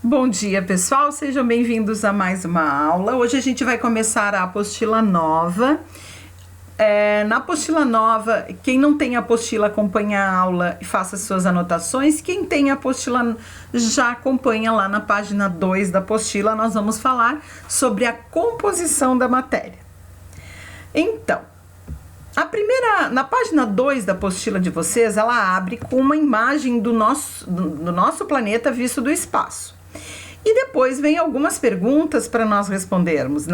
Bom dia, pessoal, sejam bem-vindos a mais uma aula. Hoje a gente vai começar a apostila nova. Na apostila nova, quem não tem a apostila acompanha a aula e faça suas anotações. Quem tem a apostila já acompanha lá na página 2 da apostila. Nós vamos falar sobre a composição da matéria. Então, na página 2 da apostila de vocês, ela abre com uma imagem do nosso planeta visto do espaço. E depois vem algumas perguntas para nós respondermos.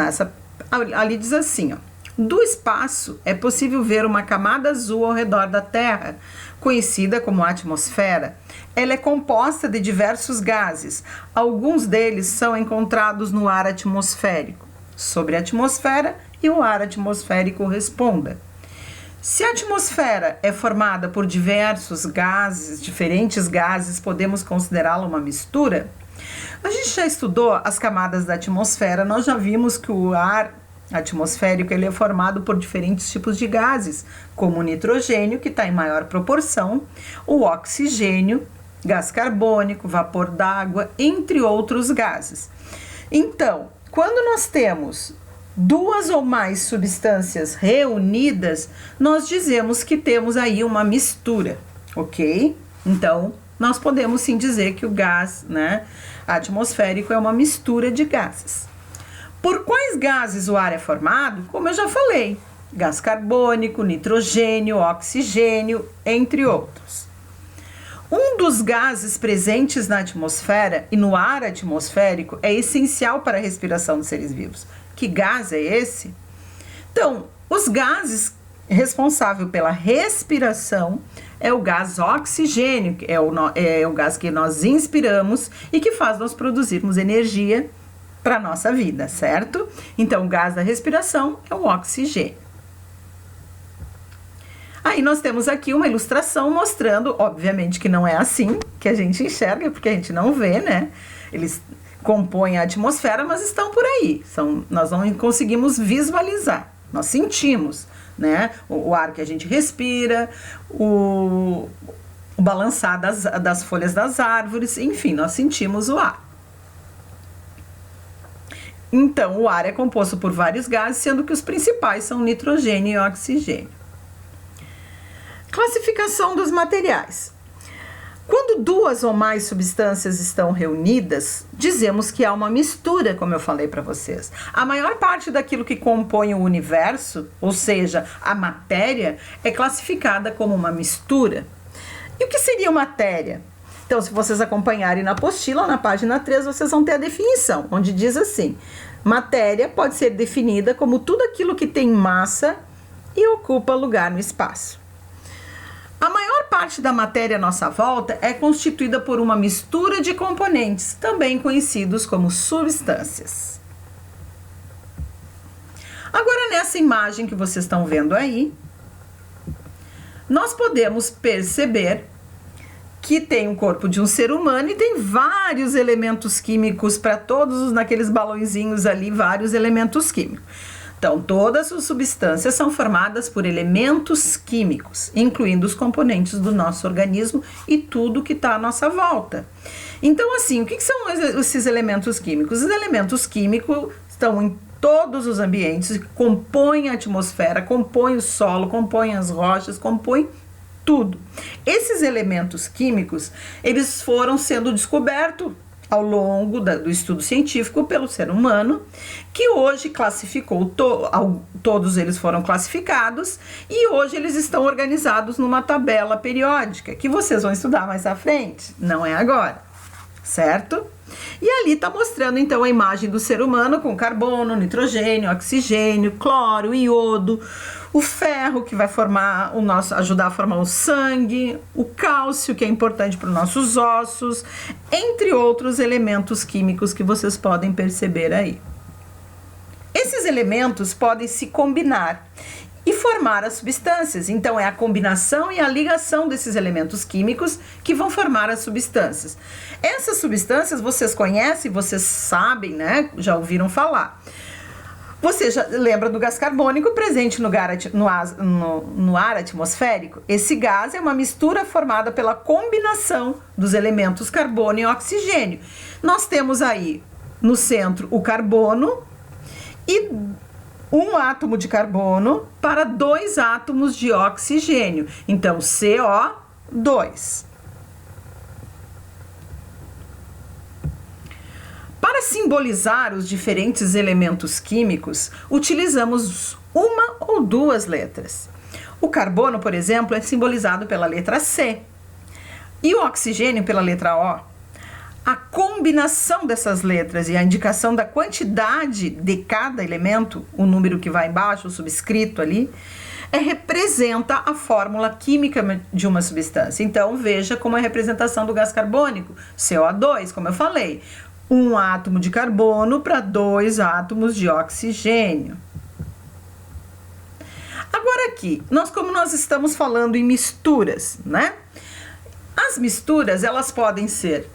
Ali diz assim, ó: do espaço é possível ver uma camada azul ao redor da Terra, conhecida como atmosfera. Ela é composta de diversos gases. Alguns deles são encontrados no ar atmosférico. Sobre a atmosfera e o ar atmosférico responda. Se a atmosfera é formada por diversos gases, diferentes gases, podemos considerá-la uma mistura? A gente já estudou as camadas da atmosfera, nós já vimos que o ar atmosférico ele é formado por diferentes tipos de gases, como o nitrogênio, que está em maior proporção, o oxigênio, gás carbônico, vapor d'água, entre outros gases. Então, quando nós temos duas ou mais substâncias reunidas, nós dizemos que temos aí uma mistura, ok? Então, nós podemos sim dizer que o gás, atmosférico é uma mistura de gases. Por quais gases o ar é formado? Como eu já falei, gás carbônico, nitrogênio, oxigênio, entre outros. Um dos gases presentes na atmosfera e no ar atmosférico é essencial para a respiração dos seres vivos. Que gás é esse? Então, os gases responsáveis pela respiração é o gás oxigênio, que é o gás que nós inspiramos e que faz nós produzirmos energia para a nossa vida, certo? Então, o gás da respiração é o oxigênio. Aí nós temos aqui uma ilustração mostrando, obviamente que não é assim que a gente enxerga, porque a gente não vê, né? Eles compõem a atmosfera, mas estão por aí. Nós não conseguimos visualizar, nós sentimos, né? O ar que a gente respira, o balançar das folhas das árvores, enfim, nós sentimos o ar. Então, o ar é composto por vários gases, sendo que os principais são nitrogênio e oxigênio. Classificação dos materiais. Quando duas ou mais substâncias estão reunidas, dizemos que há uma mistura, como eu falei para vocês. A maior parte daquilo que compõe o universo, ou seja, a matéria, é classificada como uma mistura. E o que seria matéria? Então, se vocês acompanharem na apostila, na página 3, vocês vão ter a definição, onde diz assim: matéria pode ser definida como tudo aquilo que tem massa e ocupa lugar no espaço. A maior parte da matéria à nossa volta é constituída por uma mistura de componentes, também conhecidos como substâncias. Agora, nessa imagem que vocês estão vendo aí, nós podemos perceber que tem o corpo de um ser humano e tem vários elementos químicos para todos naqueles balõezinhos ali, vários elementos químicos. Então, todas as substâncias são formadas por elementos químicos, incluindo os componentes do nosso organismo e tudo que está à nossa volta. Então, assim, o que são esses elementos químicos? Os elementos químicos estão em todos os ambientes, compõem a atmosfera, compõem o solo, compõem as rochas, compõem tudo. Esses elementos químicos, eles foram sendo descobertos ao longo do estudo científico pelo ser humano, que hoje classificou, todos eles foram classificados, e hoje eles estão organizados numa tabela periódica, que vocês vão estudar mais à frente, não é agora, certo? E ali está mostrando então a imagem do ser humano com carbono, nitrogênio, oxigênio, cloro, iodo, o ferro que vai ajudar a formar o sangue, o cálcio que é importante para os nossos ossos, entre outros elementos químicos que vocês podem perceber aí. Esses elementos podem se combinar e formar as substâncias. Então, é a combinação e a ligação desses elementos químicos que vão formar as substâncias. Essas substâncias vocês conhecem, vocês sabem, né? Já ouviram falar. Você já lembra do gás carbônico presente no ar atmosférico? Esse gás é uma mistura formada pela combinação dos elementos carbono e oxigênio. Nós temos aí no centro o carbono e um átomo de carbono para 2 átomos de oxigênio. Então, CO2. Para simbolizar os diferentes elementos químicos, utilizamos uma ou 2 letras. O carbono, por exemplo, é simbolizado pela letra C e o oxigênio pela letra O. A combinação dessas letras e a indicação da quantidade de cada elemento, o número que vai embaixo, o subscrito ali, representa a fórmula química de uma substância. Então, veja como é a representação do gás carbônico, CO2, como eu falei. Um átomo de carbono para 2 átomos de oxigênio. Agora aqui, como nós estamos falando em misturas, né? As misturas, elas podem ser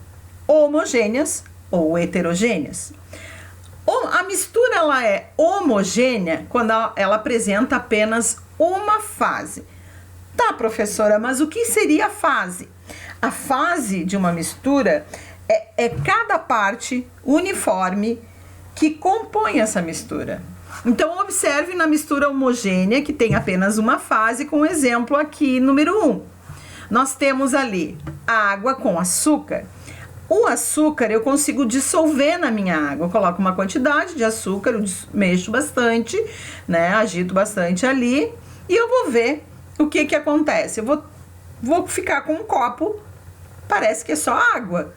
homogêneas ou heterogêneas. A mistura ela é homogênea quando ela apresenta apenas uma fase. Tá, professora, mas o que seria a fase? A fase de uma mistura é cada parte uniforme que compõe essa mistura. Então, observe na mistura homogênea, que tem apenas uma fase, com o exemplo aqui, número 1. Nós temos ali água com açúcar. O açúcar eu consigo dissolver na minha água. Eu coloco uma quantidade de açúcar, eu mexo bastante, né? Agito bastante ali e eu vou ver o que acontece. Eu vou ficar com um copo, parece que é só água.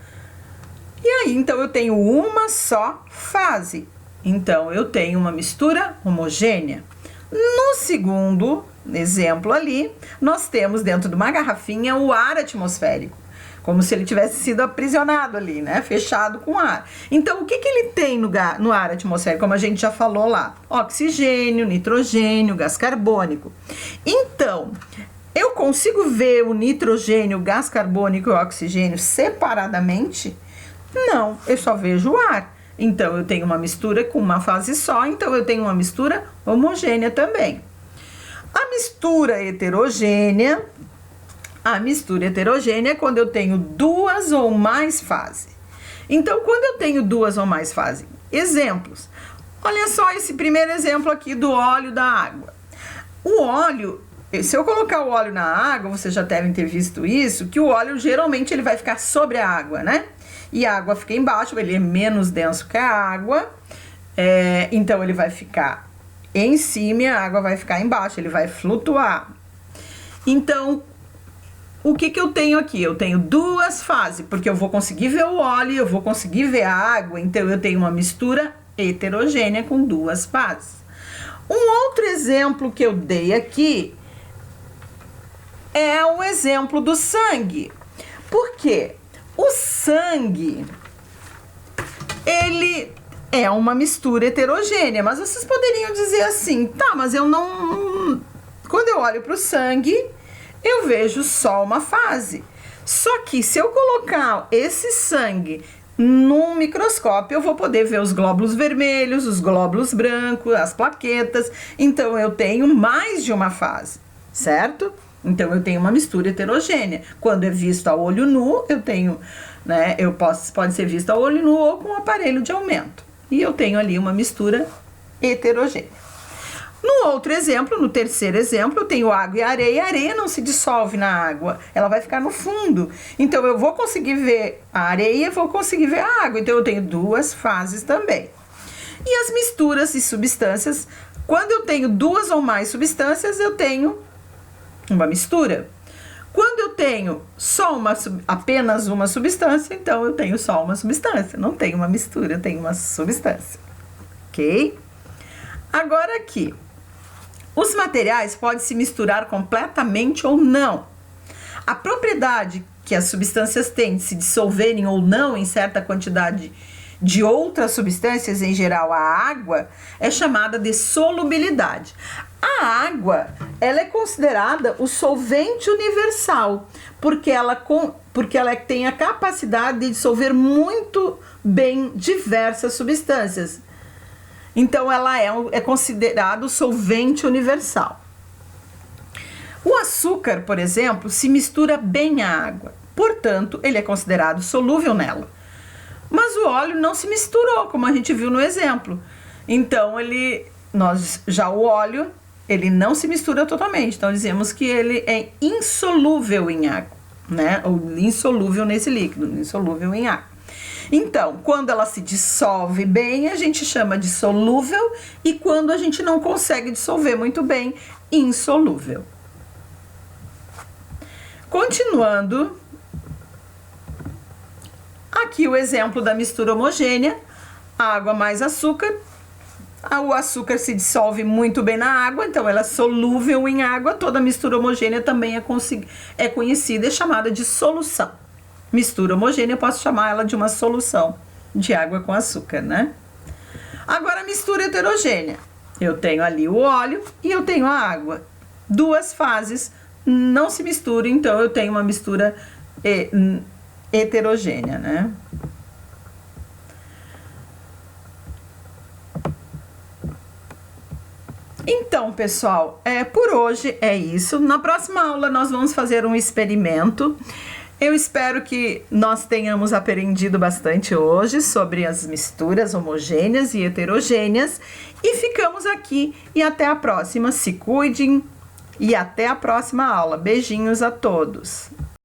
E aí, então, eu tenho uma só fase. Então, eu tenho uma mistura homogênea. No segundo exemplo ali, nós temos dentro de uma garrafinha o ar atmosférico. Como se ele tivesse sido aprisionado ali, né? Fechado com ar. Então, o que ele tem no ar atmosférico? Como a gente já falou lá. Oxigênio, nitrogênio, gás carbônico. Então, eu consigo ver o nitrogênio, o gás carbônico e o oxigênio separadamente? Não, eu só vejo o ar. Então, eu tenho uma mistura com uma fase só, então eu tenho uma mistura homogênea também. A mistura heterogênea é quando eu tenho 2 ou mais fases. Então, quando eu tenho 2 ou mais fases, exemplos. Olha só esse primeiro exemplo aqui do óleo da água. O óleo, se eu colocar o óleo na água, vocês já devem ter visto isso, que o óleo geralmente ele vai ficar sobre a água, né? E a água fica embaixo, ele é menos denso que a água, então ele vai ficar em cima e a água vai ficar embaixo, ele vai flutuar. Então, o que eu tenho aqui? Eu tenho 2 fases, porque eu vou conseguir ver o óleo, eu vou conseguir ver a água, então eu tenho uma mistura heterogênea com 2 fases. Um outro exemplo que eu dei aqui é o exemplo do sangue. Por quê? O sangue, ele é uma mistura heterogênea, mas vocês poderiam dizer assim, tá, mas eu não... Quando eu olho para o sangue, eu vejo só uma fase. Só que se eu colocar esse sangue num microscópio, eu vou poder ver os glóbulos vermelhos, os glóbulos brancos, as plaquetas. Então, eu tenho mais de uma fase, certo? Então, eu tenho uma mistura heterogênea. Quando é visto a olho nu, eu tenho, né? Pode ser visto a olho nu ou com um aparelho de aumento. E eu tenho ali uma mistura heterogênea. No outro exemplo, no terceiro exemplo, eu tenho água e areia. A areia não se dissolve na água, ela vai ficar no fundo. Então, eu vou conseguir ver a areia e vou conseguir ver a água. Então, eu tenho 2 fases também. E as misturas de substâncias, quando eu tenho 2 ou mais substâncias, eu tenho uma mistura. Quando eu tenho apenas uma substância, então eu tenho só uma substância. Não tenho uma mistura, eu tenho uma substância. Ok? Agora aqui. Os materiais podem se misturar completamente ou não. A propriedade que as substâncias têm de se dissolverem ou não em certa quantidade de outras substâncias, em geral a água, é chamada de solubilidade. A água, ela é considerada o solvente universal, porque ela tem a capacidade de dissolver muito bem diversas substâncias. Então, ela é considerado solvente universal. O açúcar, por exemplo, se mistura bem à água, portanto, ele é considerado solúvel nela. Mas o óleo não se misturou, como a gente viu no exemplo. Então, já o óleo, ele não se mistura totalmente. Então, dizemos que ele é insolúvel em água, né? Ou insolúvel nesse líquido, insolúvel em água. Então, quando ela se dissolve bem, a gente chama de solúvel, e quando a gente não consegue dissolver muito bem, insolúvel. Continuando, aqui o exemplo da mistura homogênea, água mais açúcar. O açúcar se dissolve muito bem na água, então ela é solúvel em água. Toda mistura homogênea também é conhecida e chamada de solução. Mistura homogênea, eu posso chamar ela de uma solução de água com açúcar, né? Agora, mistura heterogênea. Eu tenho ali o óleo e eu tenho a água. Duas fases não se misturam, então eu tenho uma mistura heterogênea, né? Então, pessoal, por hoje é isso. Na próxima aula nós vamos fazer um experimento. Eu espero que nós tenhamos aprendido bastante hoje sobre as misturas homogêneas e heterogêneas. E ficamos aqui e até a próxima. Se cuidem e até a próxima aula. Beijinhos a todos.